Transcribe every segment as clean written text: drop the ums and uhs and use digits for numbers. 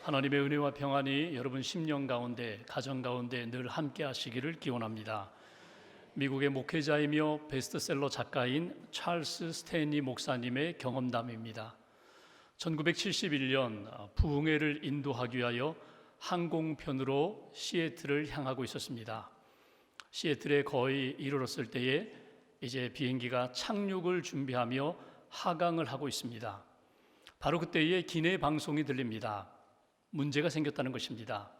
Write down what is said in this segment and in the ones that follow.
하나님의 은혜와 평안이 여러분 심령 가운데, 가정 가운데 늘 함께 하시기를 기원합니다. 미국의 목회자이며 베스트셀러 작가인 찰스 스탠리 목사님의 경험담입니다. 1971년 부흥회를 인도하기 위하여 항공편으로 시애틀을 향하고 있었습니다. 시애틀에 거의 이르렀을 때에 이제 비행기가 착륙을 준비하며 하강을 하고 있습니다. 바로 그때에 기내 방송이 들립니다. 문제가 생겼다는 것입니다.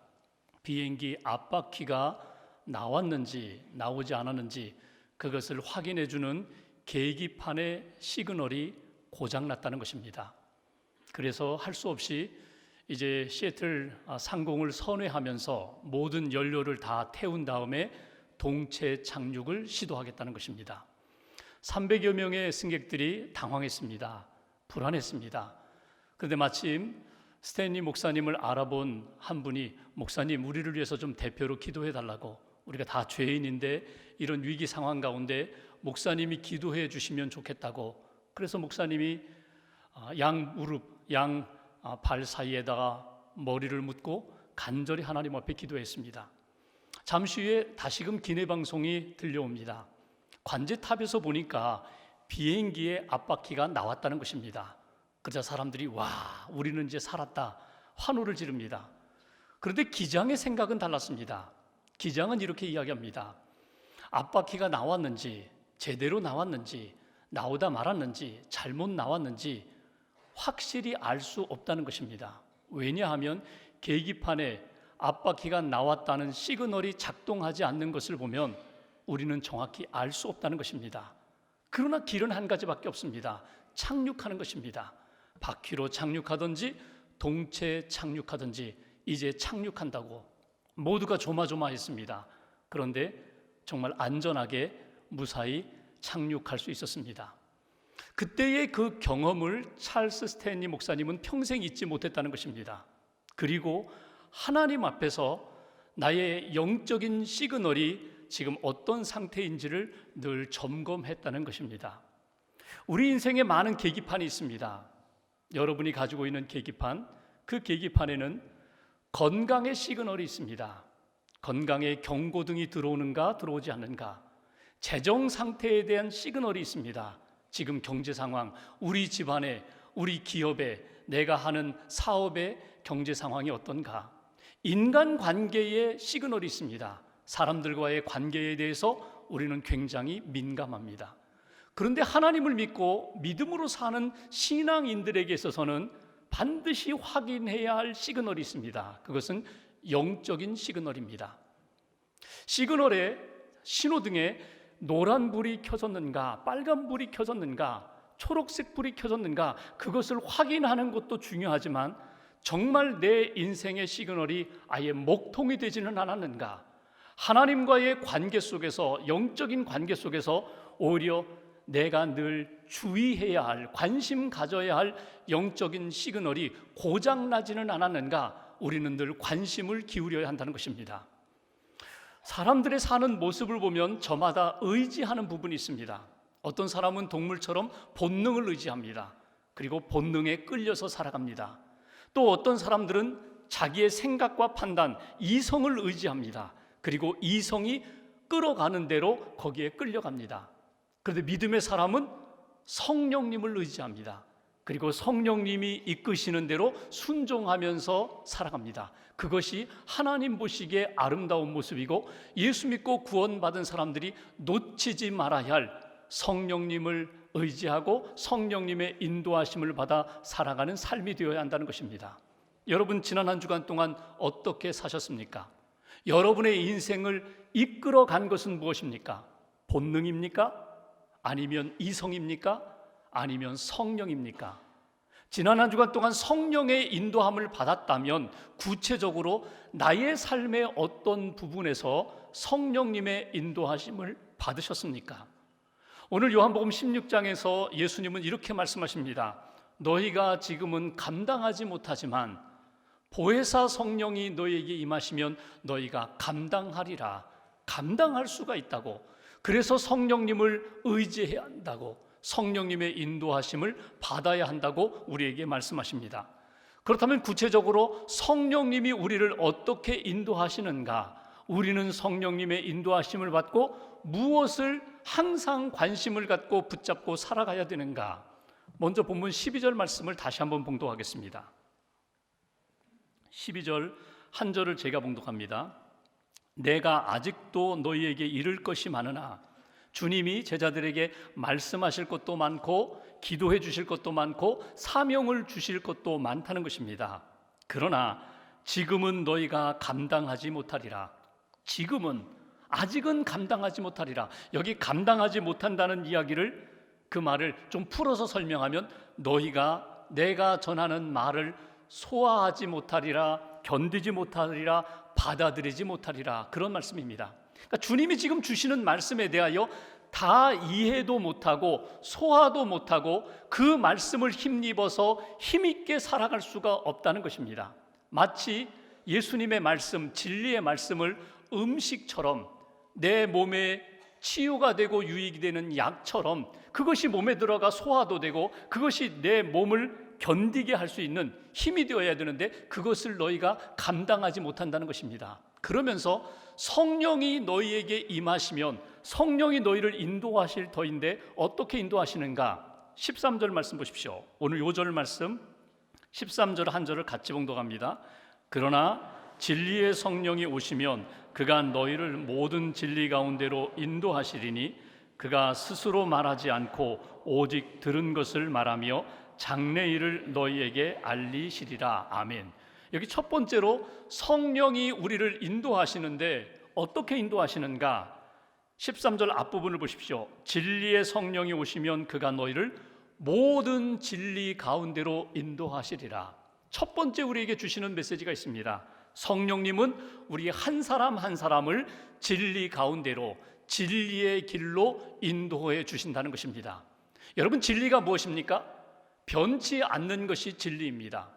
비행기 앞바퀴가 나왔는지 나오지 않았는지 그것을 확인해 주는 계기판의 시그널이 고장났다는 것입니다. 그래서 할 수 없이 이제 시애틀 상공을 선회하면서 모든 연료를 다 태운 다음에 동체 착륙을 시도하겠다는 것입니다. 300여 명의 승객들이 당황했습니다. 불안했습니다. 그런데 마침 스탠리 목사님을 알아본 한 분이, 목사님 우리를 위해서 좀 대표로 기도해 달라고, 우리가 다 죄인인데 이런 위기 상황 가운데 목사님이 기도해 주시면 좋겠다고. 그래서 목사님이 양 무릎, 양 발 사이에다가 머리를 묻고 간절히 하나님 앞에 기도했습니다. 잠시 후에 다시금 기내 방송이 들려옵니다. 관제탑에서 보니까 비행기의 앞바퀴가 나왔다는 것입니다. 그러자 사람들이 와, 우리는 이제 살았다, 환호를 지릅니다. 그런데 기장의 생각은 달랐습니다. 기장은 이렇게 이야기합니다. 앞바퀴가 나왔는지, 제대로 나왔는지, 나오다 말았는지, 잘못 나왔는지 확실히 알 수 없다는 것입니다. 왜냐하면 계기판에 앞바퀴가 나왔다는 시그널이 작동하지 않는 것을 보면 우리는 정확히 알 수 없다는 것입니다. 그러나 길은 한 가지밖에 없습니다. 착륙하는 것입니다. 바퀴로 착륙하든지 동체 착륙하든지 이제 착륙한다고 모두가 조마조마했습니다. 그런데 정말 안전하게 무사히 착륙할 수 있었습니다. 그때의 그 경험을 찰스 스탠리 목사님은 평생 잊지 못했다는 것입니다. 그리고 하나님 앞에서 나의 영적인 시그널이 지금 어떤 상태인지를 늘 점검했다는 것입니다. 우리 인생에 많은 계기판이 있습니다. 여러분이 가지고 있는 계기판, 그 계기판에는 건강의 시그널이 있습니다. 건강의 경고등이 들어오는가 들어오지 않는가, 재정 상태에 대한 시그널이 있습니다. 지금 경제 상황, 우리 집안에, 우리 기업에, 내가 하는 사업의 경제 상황이 어떤가, 인간관계의 시그널이 있습니다. 사람들과의 관계에 대해서 우리는 굉장히 민감합니다. 그런데 하나님을 믿고 믿음으로 사는 신앙인들에게 있어서는 반드시 확인해야 할 시그널이 있습니다. 그것은 영적인 시그널입니다. 시그널에, 신호등에 노란 불이 켜졌는가, 빨간 불이 켜졌는가, 초록색 불이 켜졌는가, 그것을 확인하는 것도 중요하지만 정말 내 인생의 시그널이 아예 목통이 되지는 않았는가, 하나님과의 관계 속에서, 영적인 관계 속에서 오히려 내가 늘 주의해야 할, 관심 가져야 할 영적인 시그널이 고장나지는 않았는가, 우리는 늘 관심을 기울여야 한다는 것입니다. 사람들의 사는 모습을 보면 저마다 의지하는 부분이 있습니다. 어떤 사람은 동물처럼 본능을 의지합니다. 그리고 본능에 끌려서 살아갑니다. 또 어떤 사람들은 자기의 생각과 판단, 이성을 의지합니다. 그리고 이성이 끌어가는 대로 거기에 끌려갑니다. 그런데 믿음의 사람은 성령님을 의지합니다. 그리고 성령님이 이끄시는 대로 순종하면서 살아갑니다. 그것이 하나님 보시기에 아름다운 모습이고, 예수 믿고 구원받은 사람들이 놓치지 말아야 할 성령님을 의지하고 성령님의 인도하심을 받아 살아가는 삶이 되어야 한다는 것입니다. 여러분, 지난 한 주간 동안 어떻게 사셨습니까? 여러분의 인생을 이끌어간 것은 무엇입니까? 본능입니까? 아니면 이성입니까? 아니면 성령입니까? 지난 한 주간 동안 성령의 인도함을 받았다면 구체적으로 나의 삶의 어떤 부분에서 성령님의 인도하심을 받으셨습니까? 오늘 요한복음 16장에서 예수님은 이렇게 말씀하십니다. 너희가 지금은 감당하지 못하지만 보혜사 성령이 너희에게 임하시면 너희가 감당하리라. 감당할 수가 있다고. 그래서 성령님을 의지해야 한다고, 성령님의 인도하심을 받아야 한다고 우리에게 말씀하십니다. 그렇다면 구체적으로 성령님이 우리를 어떻게 인도하시는가? 우리는 성령님의 인도하심을 받고 무엇을 항상 관심을 갖고 붙잡고 살아가야 되는가? 먼저 본문 12절 말씀을 다시 한번 봉독하겠습니다. 12절 한 절을 제가 봉독합니다. 내가 아직도 너희에게 이를 것이 많으나, 주님이 제자들에게 말씀하실 것도 많고 기도해 주실 것도 많고 사명을 주실 것도 많다는 것입니다. 그러나 지금은 너희가 감당하지 못하리라. 지금은, 아직은 감당하지 못하리라. 여기 감당하지 못한다는 이야기를, 그 말을 좀 풀어서 설명하면 너희가 내가 전하는 말을 소화하지 못하리라, 견디지 못하리라, 받아들이지 못하리라, 그런 말씀입니다. 그러니까 주님이 지금 주시는 말씀에 대하여 다 이해도 못하고 소화도 못하고 그 말씀을 힘입어서 힘있게 살아갈 수가 없다는 것입니다. 마치 예수님의 말씀, 진리의 말씀을 음식처럼, 내 몸에 치유가 되고 유익이 되는 약처럼 그것이 몸에 들어가 소화도 되고 그것이 내 몸을 견디게 할 수 있는 힘이 되어야 되는데 그것을 너희가 감당하지 못한다는 것입니다. 그러면서 성령이 너희에게 임하시면 성령이 너희를 인도하실 터인데 어떻게 인도하시는가? 13절 말씀 보십시오. 오늘 요절 말씀 13절 한 절을 같이 봉독합니다. 그러나 진리의 성령이 오시면 그가 너희를 모든 진리 가운데로 인도하시리니 그가 스스로 말하지 않고 오직 들은 것을 말하며 장래일을 너희에게 알리시리라. 아멘. 여기 첫 번째로 성령이 우리를 인도하시는데 어떻게 인도하시는가? 13절 앞부분을 보십시오. 진리의 성령이 오시면 그가 너희를 모든 진리 가운데로 인도하시리라. 첫 번째 우리에게 주시는 메시지가 있습니다. 성령님은 우리 한 사람 한 사람을 진리 가운데로, 진리의 길로 인도해 주신다는 것입니다. 여러분, 진리가 무엇입니까? 변치 않는 것이 진리입니다.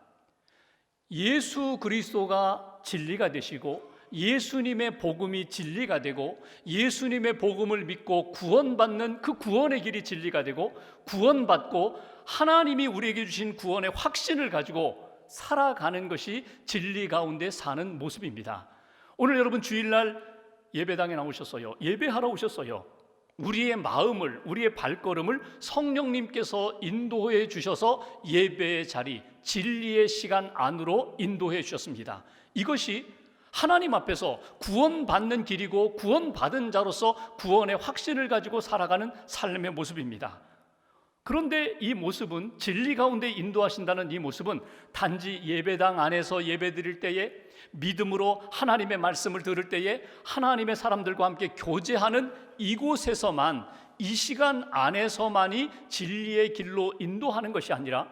예수 그리스도가 진리가 되시고 예수님의 복음이 진리가 되고 예수님의 복음을 믿고 구원받는 그 구원의 길이 진리가 되고 구원받고 하나님이 우리에게 주신 구원의 확신을 가지고 살아가는 것이 진리 가운데 사는 모습입니다. 오늘 여러분 주일날 예배당에 나오셨어요. 예배하러 오셨어요. 우리의 마음을, 우리의 발걸음을 성령님께서 인도해 주셔서 예배의 자리, 진리의 시간 안으로 인도해 주셨습니다. 이것이 하나님 앞에서 구원받는 길이고 구원받은 자로서 구원의 확신을 가지고 살아가는 삶의 모습입니다. 그런데 이 모습은, 진리 가운데 인도하신다는 이 모습은 단지 예배당 안에서 예배드릴 때에, 믿음으로 하나님의 말씀을 들을 때에 하나님의 사람들과 함께 교제하는 이곳에서만, 이 시간 안에서만이 진리의 길로 인도하는 것이 아니라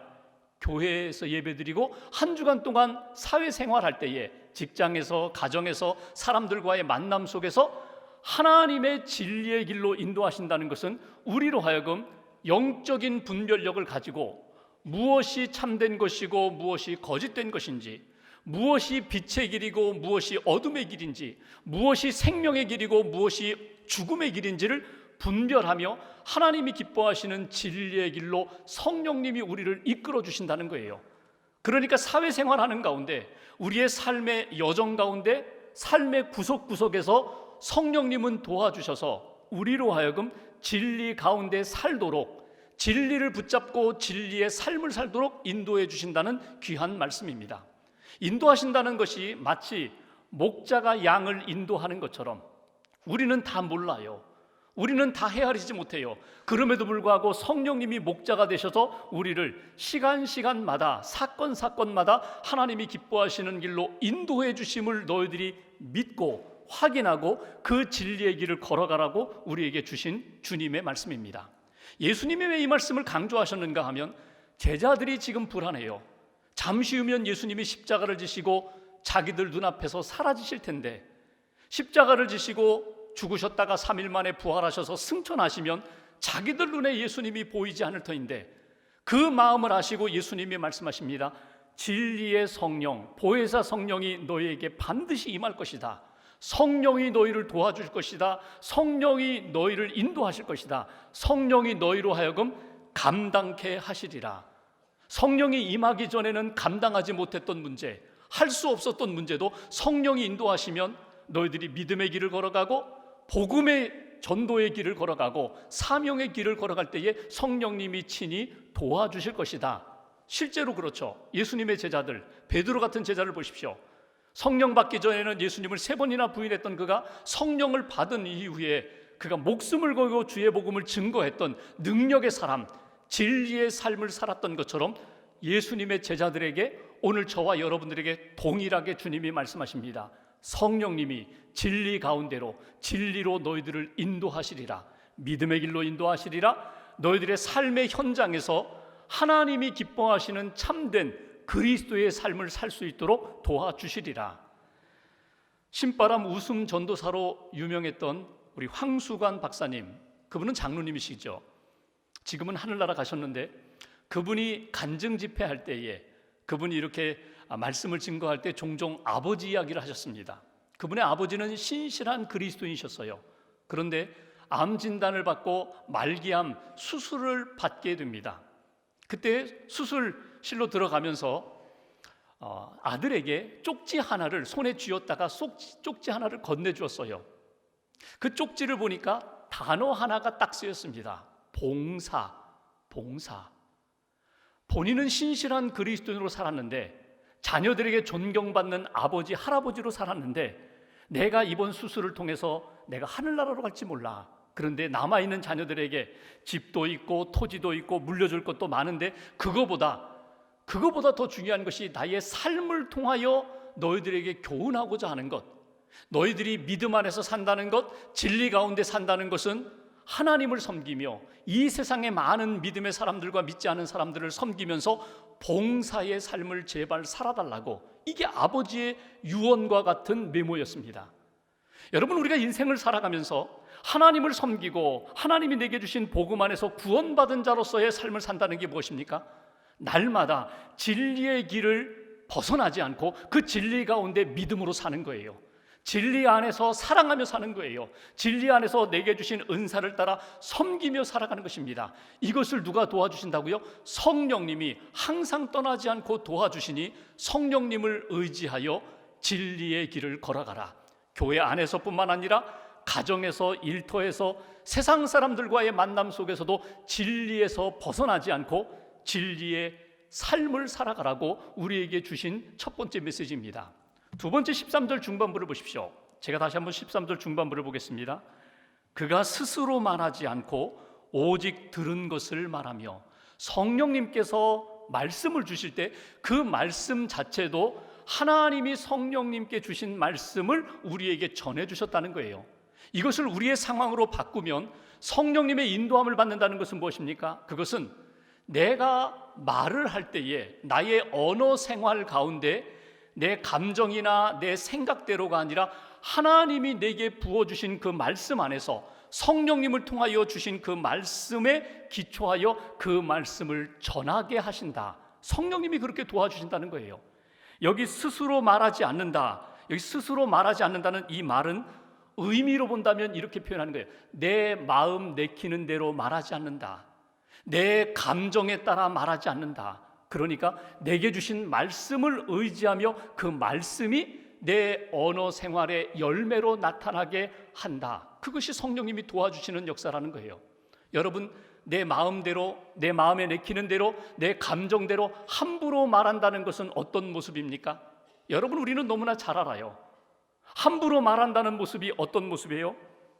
교회에서 예배드리고 한 주간 동안 사회생활할 때에, 직장에서, 가정에서, 사람들과의 만남 속에서 하나님의 진리의 길로 인도하신다는 것은 우리로 하여금 영적인 분별력을 가지고 무엇이 참된 것이고 무엇이 거짓된 것인지, 무엇이 빛의 길이고 무엇이 어둠의 길인지, 무엇이 생명의 길이고 무엇이 죽음의 길인지를 분별하며 하나님이 기뻐하시는 진리의 길로 성령님이 우리를 이끌어 주신다는 거예요. 그러니까 사회생활하는 가운데, 우리의 삶의 여정 가운데, 삶의 구석구석에서 성령님은 도와주셔서 우리로 하여금 진리 가운데 살도록, 진리를 붙잡고 진리의 삶을 살도록 인도해 주신다는 귀한 말씀입니다. 인도하신다는 것이 마치 목자가 양을 인도하는 것처럼 우리는 다 몰라요. 우리는 다 헤아리지 못해요. 그럼에도 불구하고 성령님이 목자가 되셔서 우리를 시간마다, 사건마다 하나님이 기뻐하시는 길로 인도해 주심을 너희들이 믿고 확인하고 그 진리의 길을 걸어가라고 우리에게 주신 주님의 말씀입니다. 예수님이 왜 이 말씀을 강조하셨는가 하면, 제자들이 지금 불안해요. 잠시 후면 예수님이 십자가를 지시고 자기들 눈앞에서 사라지실 텐데, 십자가를 지시고 죽으셨다가 3일 만에 부활하셔서 승천하시면 자기들 눈에 예수님이 보이지 않을 터인데, 그 마음을 아시고 예수님이 말씀하십니다. 진리의 성령, 보혜사 성령이 너희에게 반드시 임할 것이다. 성령이 너희를 도와줄 것이다. 성령이 너희를 인도하실 것이다. 성령이 너희로 하여금 감당케 하시리라. 성령이 임하기 전에는 감당하지 못했던 문제, 할 수 없었던 문제도 성령이 인도하시면 너희들이 믿음의 길을 걸어가고 복음의 전도의 길을 걸어가고 사명의 길을 걸어갈 때에 성령님이 친히 도와주실 것이다. 실제로 그렇죠. 예수님의 제자들, 베드로 같은 제자를 보십시오. 성령 받기 전에는 예수님을 3번이나 부인했던 그가 성령을 받은 이후에 그가 목숨을 걸고 주의 복음을 증거했던 능력의 사람, 진리의 삶을 살았던 것처럼 예수님의 제자들에게 오늘 저와 여러분들에게 동일하게 주님이 말씀하십니다. 성령님이 진리 가운데로 진리로 너희들을 인도하시리라. 믿음의 길로 인도하시리라. 너희들의 삶의 현장에서 하나님이 기뻐하시는 참된 그리스도의 삶을 살 수 있도록 도와주시리라. 신바람 웃음 전도사로 유명했던 우리 황수관 박사님, 그분은 장로님이시죠. 지금은 하늘나라 가셨는데 그분이 간증 집회할 때에 그분이 이렇게 말씀을 증거할 때 종종 아버지 이야기를 하셨습니다. 그분의 아버지는 신실한 그리스도인이셨어요. 그런데 암 진단을 받고 말기암 수술을 받게 됩니다. 그때 수술실로 들어가면서 아들에게 쪽지 하나를 손에 쥐었다가 쪽지 하나를 건네주었어요. 그 쪽지를 보니까 단어 하나가 딱 쓰였습니다. 봉사. 본인은 신실한 그리스도인으로 살았는데 자녀들에게 존경받는 아버지, 할아버지로 살았는데 내가 이번 수술을 통해서 내가 하늘나라로 갈지 몰라. 그런데 남아있는 자녀들에게 집도 있고 토지도 있고 물려줄 것도 많은데 그거보다 더 중요한 것이 나의 삶을 통하여 너희들에게 교훈하고자 하는 것, 너희들이 믿음 안에서 산다는 것, 진리 가운데 산다는 것은 하나님을 섬기며 이 세상의 많은 믿음의 사람들과 믿지 않은 사람들을 섬기면서 봉사의 삶을 제발 살아달라고, 이게 아버지의 유언과 같은 메모였습니다. 여러분, 우리가 인생을 살아가면서 하나님을 섬기고 하나님이 내게 주신 복음 안에서 구원받은 자로서의 삶을 산다는 게 무엇입니까? 날마다 진리의 길을 벗어나지 않고 그 진리 가운데 믿음으로 사는 거예요. 진리 안에서 사랑하며 사는 거예요. 진리 안에서 내게 주신 은사를 따라 섬기며 살아가는 것입니다. 이것을 누가 도와주신다고요? 성령님이 항상 떠나지 않고 도와주시니 성령님을 의지하여 진리의 길을 걸어가라. 교회 안에서뿐만 아니라 가정에서, 일터에서, 세상 사람들과의 만남 속에서도 진리에서 벗어나지 않고 진리의 삶을 살아가라고 우리에게 주신 첫 번째 메시지입니다. 두 번째 13절 중반부를 보십시오. 제가 다시 한번 13절 중반부를 보겠습니다. 그가 스스로 말하지 않고 오직 들은 것을 말하며, 성령님께서 말씀을 주실 때 그 말씀 자체도 하나님이 성령님께 주신 말씀을 우리에게 전해주셨다는 거예요. 이것을 우리의 상황으로 바꾸면 성령님의 인도함을 받는다는 것은 무엇입니까? 그것은 내가 말을 할 때에 나의 언어 생활 가운데 내 감정이나 내 생각대로가 아니라 하나님이 내게 부어주신 그 말씀 안에서 성령님을 통하여 주신 그 말씀에 기초하여 그 말씀을 전하게 하신다. 성령님이 그렇게 도와주신다는 거예요. 여기 스스로 말하지 않는다. 여기 스스로 말하지 않는다는 이 말은 의미로 본다면 이렇게 표현하는 거예요. 내 마음 내키는 대로 말하지 않는다. 내 감정에 따라 말하지 않는다. 그러니까 내게 주신 말씀을 의지하며 그 말씀이 내 언어 생활의 열매로 나타나게 한다. 그것이 성령님이 도와주시는 역사라는 거예요. 여러분, 내 마음대로, 내 마음에 내키는 대로, 내 감정대로 함부로 말한다는 것은 어떤 모습입니까? 여러분, 우리는 너무나 잘 알아요. 함부로 말한다는 모습이 어떤 모습이에요?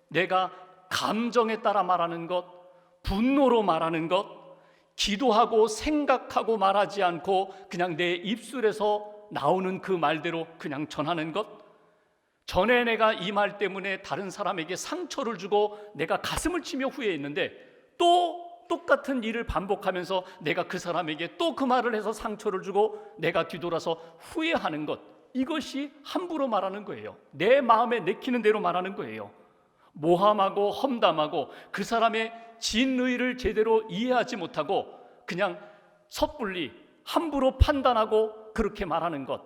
내가 감정에 따라 말하는 것, 분노로 말하는 것, 기도하고 생각하고 말하지 않고 그냥 내 입술에서 나오는 그 말대로 그냥 전하는 것. 전에 내가 이 말 때문에 다른 사람에게 상처를 주고 내가 가슴을 치며 후회했는데 또 똑같은 일을 반복하면서 내가 그 사람에게 또 그 말을 해서 상처를 주고 내가 뒤돌아서 후회하는 것. 이것이 함부로 말하는 거예요. 내 마음에 내키는 대로 말하는 거예요. 모함하고 험담하고 그 사람의 진의를 제대로 이해하지 못하고 그냥 섣불리 함부로 판단하고 그렇게 말하는 것,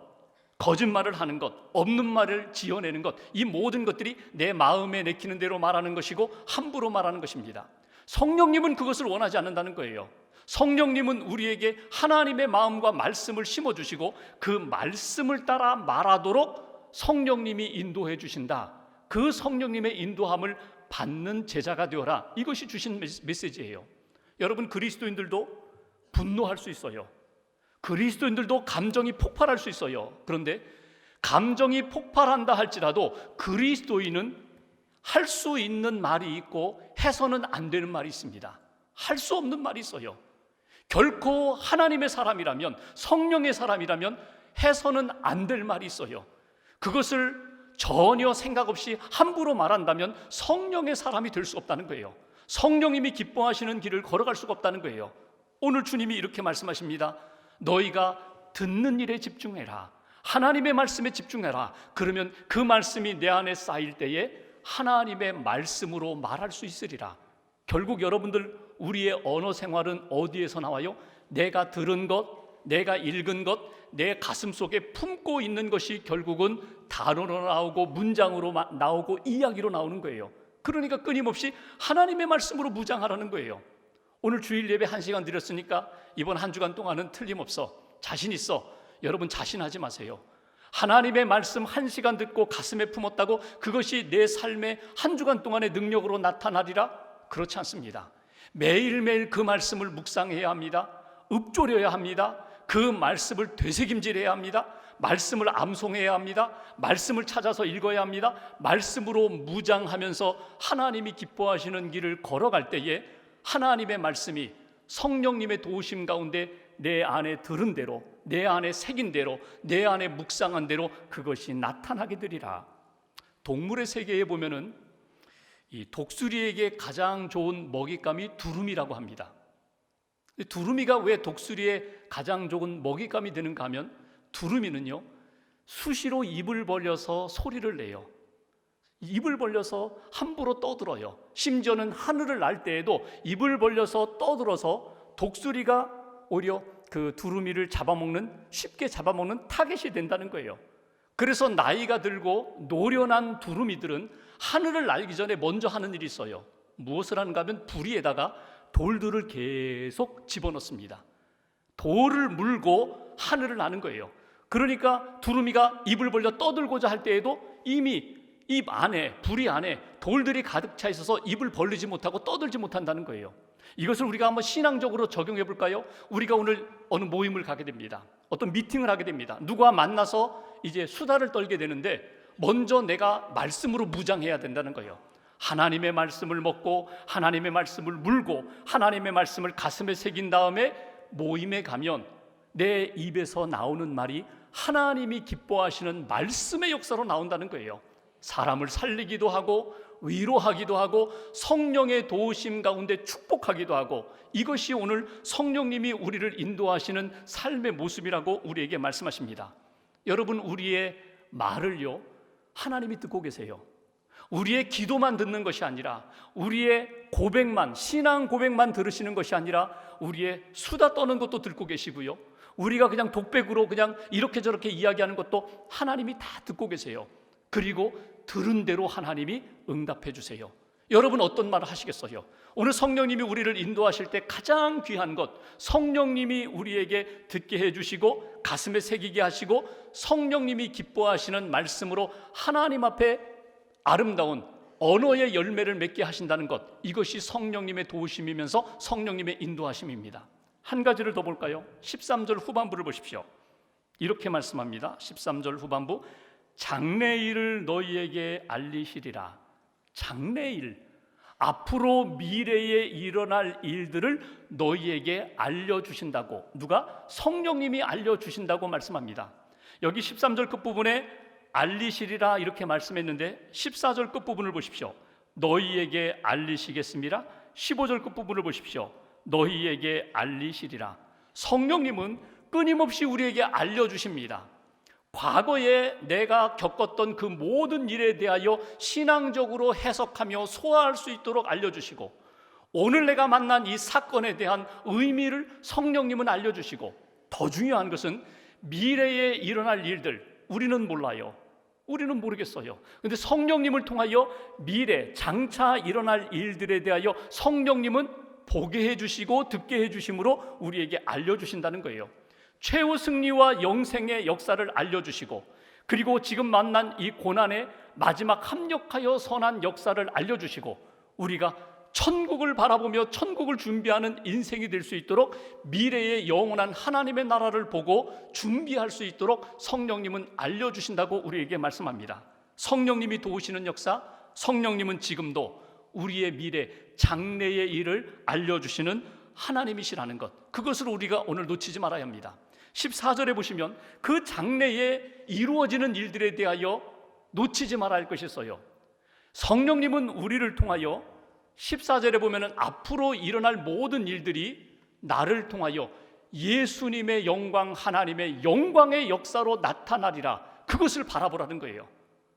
거짓말을 하는 것, 없는 말을 지어내는 것, 이 모든 것들이 내 마음에 내키는 대로 말하는 것이고 함부로 말하는 것입니다. 성령님은 그것을 원하지 않는다는 거예요. 성령님은 우리에게 하나님의 마음과 말씀을 심어주시고 그 말씀을 따라 말하도록 성령님이 인도해 주신다. 그 성령님의 인도함을 받는 제자가 되어라. 이것이 주신 메시지예요. 여러분, 그리스도인들도 분노할 수 있어요. 그리스도인들도 감정이 폭발할 수 있어요. 그런데 감정이 폭발한다 할지라도 그리스도인은 할 수 있는 말이 있고 해서는 안 되는 말이 있습니다. 할 수 없는 말이 있어요. 결코 하나님의 사람이라면, 성령의 사람이라면 해서는 안 될 말이 있어요. 그것을 전혀 생각 없이 함부로 말한다면 성령의 사람이 될 수 없다는 거예요. 성령님이 기뻐하시는 길을 걸어갈 수가 없다는 거예요. 오늘 주님이 이렇게 말씀하십니다. 너희가 듣는 일에 집중해라. 하나님의 말씀에 집중해라. 그러면 그 말씀이 내 안에 쌓일 때에 하나님의 말씀으로 말할 수 있으리라. 결국 여러분들, 우리의 언어 생활은 어디에서 나와요? 내가 들은 것, 내가 읽은 것, 내 가슴 속에 품고 있는 것이 결국은 단어로 나오고 문장으로 나오고 이야기로 나오는 거예요. 그러니까 끊임없이 하나님의 말씀으로 무장하라는 거예요. 오늘 주일 예배 1시간 드렸으니까 이번 한 주간 동안은 틀림없어. 자신 있어. 여러분, 자신하지 마세요. 하나님의 말씀 1시간 듣고 가슴에 품었다고 그것이 내 삶의 한 주간 동안의 능력으로 나타나리라? 그렇지 않습니다. 매일매일 그 말씀을 묵상해야 합니다. 읊조려야 합니다. 그 말씀을 되새김질해야 합니다. 말씀을 암송해야 합니다. 말씀을 찾아서 읽어야 합니다. 말씀으로 무장하면서 하나님이 기뻐하시는 길을 걸어갈 때에 하나님의 말씀이 성령님의 도우심 가운데 내 안에 들은 대로, 내 안에 새긴 대로, 내 안에 묵상한 대로 그것이 나타나게 되리라. 동물의 세계에 보면은 이 독수리에게 가장 좋은 먹잇감이 두루미라고 합니다. 두루미가 왜 독수리의 가장 좋은 먹잇감이 되는가 하면, 두루미는요, 수시로 입을 벌려서 소리를 내요. 입을 벌려서 함부로 떠들어요. 심지어는 하늘을 날 때에도 입을 벌려서 떠들어서 독수리가 오히려 그 두루미를 쉽게 잡아먹는 타겟이 된다는 거예요. 그래서 나이가 들고 노련한 두루미들은 하늘을 날기 전에 먼저 하는 일이 있어요. 무엇을 하는가 하면 부리에다가 돌들을 계속 집어넣습니다. 돌을 물고 하늘을 나는 거예요. 그러니까 두루미가 입을 벌려 떠들고자 할 때에도 이미 입 안에, 부리 안에 돌들이 가득 차 있어서 입을 벌리지 못하고 떠들지 못한다는 거예요. 이것을 우리가 한번 신앙적으로 적용해 볼까요? 우리가 오늘 어느 모임을 가게 됩니다. 어떤 미팅을 하게 됩니다. 누구와 만나서 이제 수다를 떨게 되는데 먼저 내가 말씀으로 무장해야 된다는 거예요. 하나님의 말씀을 먹고 하나님의 말씀을 물고 하나님의 말씀을 가슴에 새긴 다음에 모임에 가면 내 입에서 나오는 말이 하나님이 기뻐하시는 말씀의 역사로 나온다는 거예요. 사람을 살리기도 하고 위로하기도 하고 성령의 도우심 가운데 축복하기도 하고, 이것이 오늘 성령님이 우리를 인도하시는 삶의 모습이라고 우리에게 말씀하십니다. 여러분, 우리의 말을요, 하나님이 듣고 계세요. 우리의 기도만 듣는 것이 아니라, 우리의 고백만, 신앙 고백만 들으시는 것이 아니라 우리의 수다 떠는 것도 듣고 계시고요, 우리가 그냥 독백으로 그냥 이렇게 저렇게 이야기하는 것도 하나님이 다 듣고 계세요. 그리고 들은 대로 하나님이 응답해 주세요. 여러분, 어떤 말을 하시겠어요? 오늘 성령님이 우리를 인도하실 때 가장 귀한 것, 성령님이 우리에게 듣게 해주시고 가슴에 새기게 하시고 성령님이 기뻐하시는 말씀으로 하나님 앞에 아름다운 언어의 열매를 맺게 하신다는 것, 이것이 성령님의 도우심이면서 성령님의 인도하심입니다. 한 가지를 더 볼까요? 13절 후반부를 보십시오. 이렇게 말씀합니다. 13절 후반부, 장래일을 너희에게 알리시리라. 장래일, 앞으로 미래에 일어날 일들을 너희에게 알려주신다고. 누가? 성령님이 알려주신다고 말씀합니다. 여기 13절 끝부분에 알리시리라 이렇게 말씀했는데 14절 끝부분을 보십시오. 너희에게 알리시겠습니다. 15절 끝부분을 보십시오. 너희에게 알리시리라. 성령님은 끊임없이 우리에게 알려주십니다. 과거에 내가 겪었던 그 모든 일에 대하여 신앙적으로 해석하며 소화할 수 있도록 알려주시고, 오늘 내가 만난 이 사건에 대한 의미를 성령님은 알려주시고, 더 중요한 것은 미래에 일어날 일들, 우리는 몰라요. 우리는 모르겠어요. 그런데 성령님을 통하여 미래, 장차 일어날 일들에 대하여 성령님은 보게 해주시고 듣게 해주심으로 우리에게 알려주신다는 거예요. 최후 승리와 영생의 역사를 알려주시고, 그리고 지금 만난 이 고난에 마지막 합력하여 선한 역사를 알려주시고, 우리가 천국을 바라보며 천국을 준비하는 인생이 될 수 있도록 미래의 영원한 하나님의 나라를 보고 준비할 수 있도록 성령님은 알려주신다고 우리에게 말씀합니다. 성령님이 도우시는 역사, 성령님은 지금도 우리의 미래, 장래의 일을 알려주시는 하나님이시라는 것, 그것을 우리가 오늘 놓치지 말아야 합니다. 14절에 보시면 그 장래에 이루어지는 일들에 대하여 놓치지 말아야 할 것이 있어요. 성령님은 우리를 통하여 14절에 보면 앞으로 일어날 모든 일들이 나를 통하여 예수님의 영광, 하나님의 영광의 역사로 나타나리라, 그것을 바라보라는 거예요.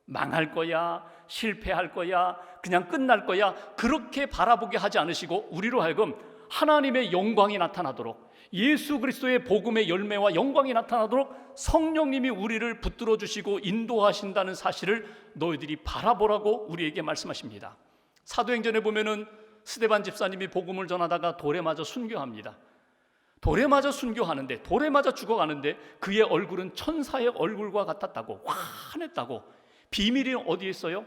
망할 거야, 실패할 거야, 그냥 끝날 거야, 그렇게 바라보게 하지 않으시고 우리로 하여금 하나님의 영광이 나타나도록, 예수 그리스도의 복음의 열매와 영광이 나타나도록 성령님이 우리를 붙들어 주시고 인도하신다는 사실을 너희들이 바라보라고 우리에게 말씀하십니다. 사도행전에 보면은 스데반 집사님이 복음을 전하다가 돌에 맞아 순교합니다. 돌에 맞아 순교하는데, 돌에 맞아 죽어가는데 그의 얼굴은 천사의 얼굴과 같았다고, 환했다고. 비밀이 어디에 있어요?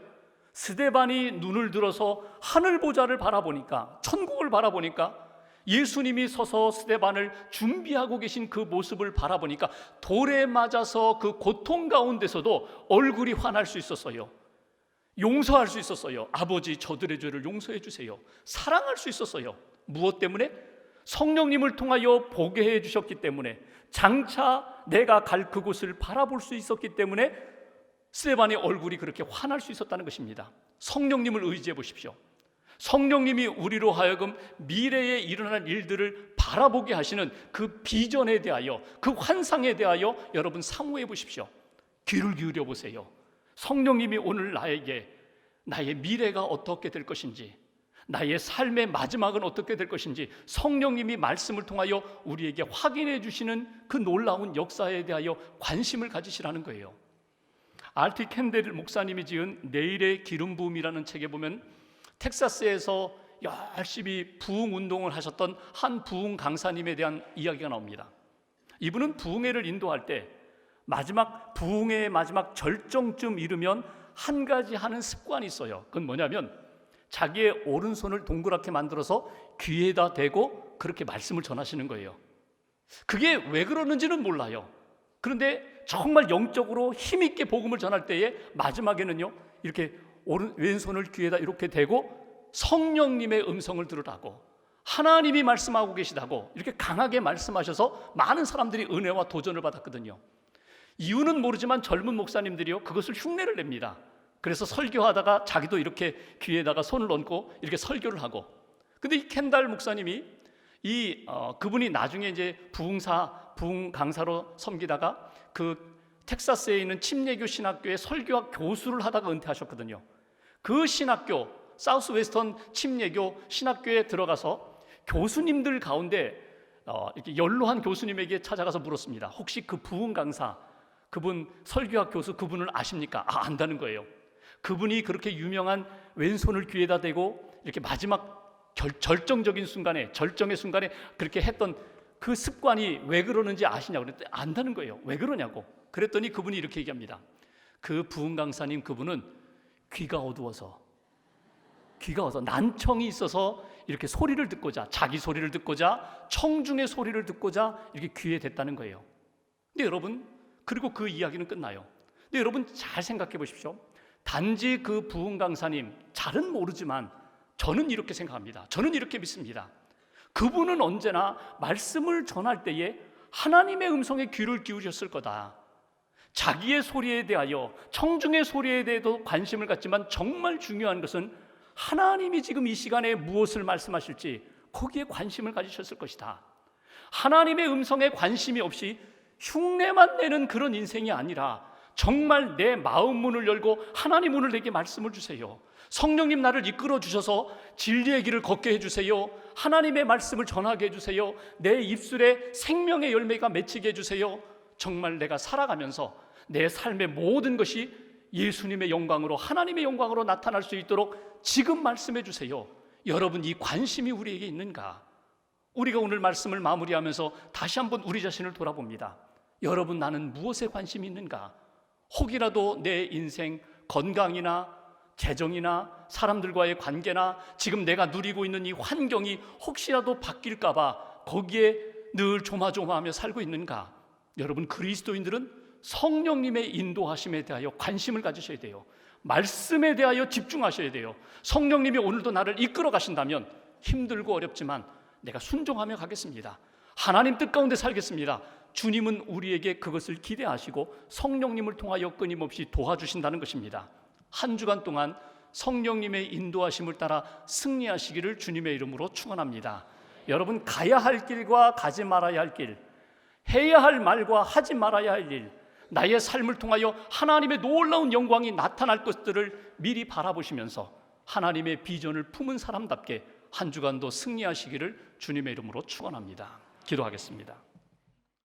스데반이 눈을 들어서 하늘 보좌를 바라보니까, 천국을 바라보니까, 예수님이 서서 스데반을 준비하고 계신 그 모습을 바라보니까 돌에 맞아서 그 고통 가운데서도 얼굴이 환할 수 있었어요. 용서할 수 있었어요. 아버지, 저들의 죄를 용서해 주세요. 사랑할 수 있었어요. 무엇 때문에? 성령님을 통하여 보게 해 주셨기 때문에, 장차 내가 갈 그곳을 바라볼 수 있었기 때문에 스데반의 얼굴이 그렇게 환할 수 있었다는 것입니다. 성령님을 의지해 보십시오. 성령님이 우리로 하여금 미래에 일어날 일들을 바라보게 하시는 그 비전에 대하여, 그 환상에 대하여 여러분 사모해 보십시오. 귀를 기울여 보세요. 성령님이 오늘 나에게 나의 미래가 어떻게 될 것인지, 나의 삶의 마지막은 어떻게 될 것인지 성령님이 말씀을 통하여 우리에게 확인해 주시는 그 놀라운 역사에 대하여 관심을 가지시라는 거예요. R.T. 캔델 목사님이 지은 내일의 기름 부음이라는 책에 보면 텍사스에서 열심히 부흥 운동을 하셨던 한 부흥 강사님에 대한 이야기가 나옵니다. 이분은 부흥회를 인도할 때 마지막 부흥회의 마지막 절정쯤 이르면 한 가지 하는 습관이 있어요. 그건 뭐냐면 자기의 오른손을 동그랗게 만들어서 귀에다 대고 그렇게 말씀을 전하시는 거예요. 그게 왜 그러는지는 몰라요. 그런데 정말 영적으로 힘있게 복음을 전할 때에 마지막에는요, 이렇게 왼손을 귀에다 이렇게 대고 성령님의 음성을 들으라고, 하나님이 말씀하고 계시다고 이렇게 강하게 말씀하셔서 많은 사람들이 은혜와 도전을 받았거든요. 이유는 모르지만 젊은 목사님들이요, 그것을 흉내를 냅니다. 그래서 설교하다가 자기도 이렇게 귀에다가 손을 얹고 이렇게 설교를 하고. 근데 이 캔달 목사님이 그분이 나중에 이제 부흥 강사로 섬기다가 그 텍사스에 있는 침례교 신학교의 설교학 교수를 하다가 은퇴하셨거든요. 그 신학교, 사우스 웨스턴 침례교 신학교에 들어가서 교수님들 가운데 이렇게 연로한 교수님에게 찾아가서 물었습니다. 혹시 그 부흥 강사, 그분 설교학 교수, 그분을 아십니까? 안다는 거예요. 그분이 그렇게 유명한 왼손을 귀에다 대고 이렇게 마지막 절정적인 순간에, 절정의 순간에 그렇게 했던 그 습관이 왜 그러는지 아시냐고 그랬더니 안다는 거예요. 왜 그러냐고. 그랬더니 그분이 이렇게 얘기합니다. 그 부흥 강사님, 그분은 귀가 어두워서 난청이 있어서 이렇게 소리를 듣고자, 자기 소리를 듣고자, 청중의 소리를 듣고자 이렇게 귀에 댔다는 거예요. 근데 여러분, 그리고 그 이야기는 끝나요. 근데 여러분 잘 생각해 보십시오. 단지 그 부흥 강사님, 잘은 모르지만 저는 이렇게 생각합니다. 저는 이렇게 믿습니다. 그분은 언제나 말씀을 전할 때에 하나님의 음성에 귀를 기울였을 거다. 자기의 소리에 대하여, 청중의 소리에 대해도 관심을 갖지만 정말 중요한 것은 하나님이 지금 이 시간에 무엇을 말씀하실지 거기에 관심을 가지셨을 것이다. 하나님의 음성에 관심이 없이 흉내만 내는 그런 인생이 아니라 정말 내 마음 문을 열고 하나님 오늘 내게 말씀을 주세요. 성령님 나를 이끌어 주셔서 진리의 길을 걷게 해주세요. 하나님의 말씀을 전하게 해주세요. 내 입술에 생명의 열매가 맺히게 해주세요. 정말 내가 살아가면서 내 삶의 모든 것이 예수님의 영광으로, 하나님의 영광으로 나타날 수 있도록 지금 말씀해 주세요. 여러분, 이 관심이 우리에게 있는가? 우리가 오늘 말씀을 마무리하면서 다시 한번 우리 자신을 돌아봅니다. 여러분, 나는 무엇에 관심이 있는가? 혹이라도 내 인생, 건강이나 재정이나 사람들과의 관계나 지금 내가 누리고 있는 이 환경이 혹시라도 바뀔까 봐 거기에 늘 조마조마하며 살고 있는가? 여러분, 그리스도인들은 성령님의 인도하심에 대하여 관심을 가지셔야 돼요. 말씀에 대하여 집중하셔야 돼요. 성령님이 오늘도 나를 이끌어 가신다면 힘들고 어렵지만 내가 순종하며 가겠습니다. 하나님 뜻 가운데 살겠습니다. 주님은 우리에게 그것을 기대하시고 성령님을 통하여 끊임없이 도와주신다는 것입니다. 한 주간 동안 성령님의 인도하심을 따라 승리하시기를 주님의 이름으로 축원합니다. 여러분, 가야 할 길과 가지 말아야 할 길, 해야 할 말과 하지 말아야 할 일, 나의 삶을 통하여 하나님의 놀라운 영광이 나타날 것들을 미리 바라보시면서 하나님의 비전을 품은 사람답게 한 주간도 승리하시기를 주님의 이름으로 축원합니다. 기도하겠습니다.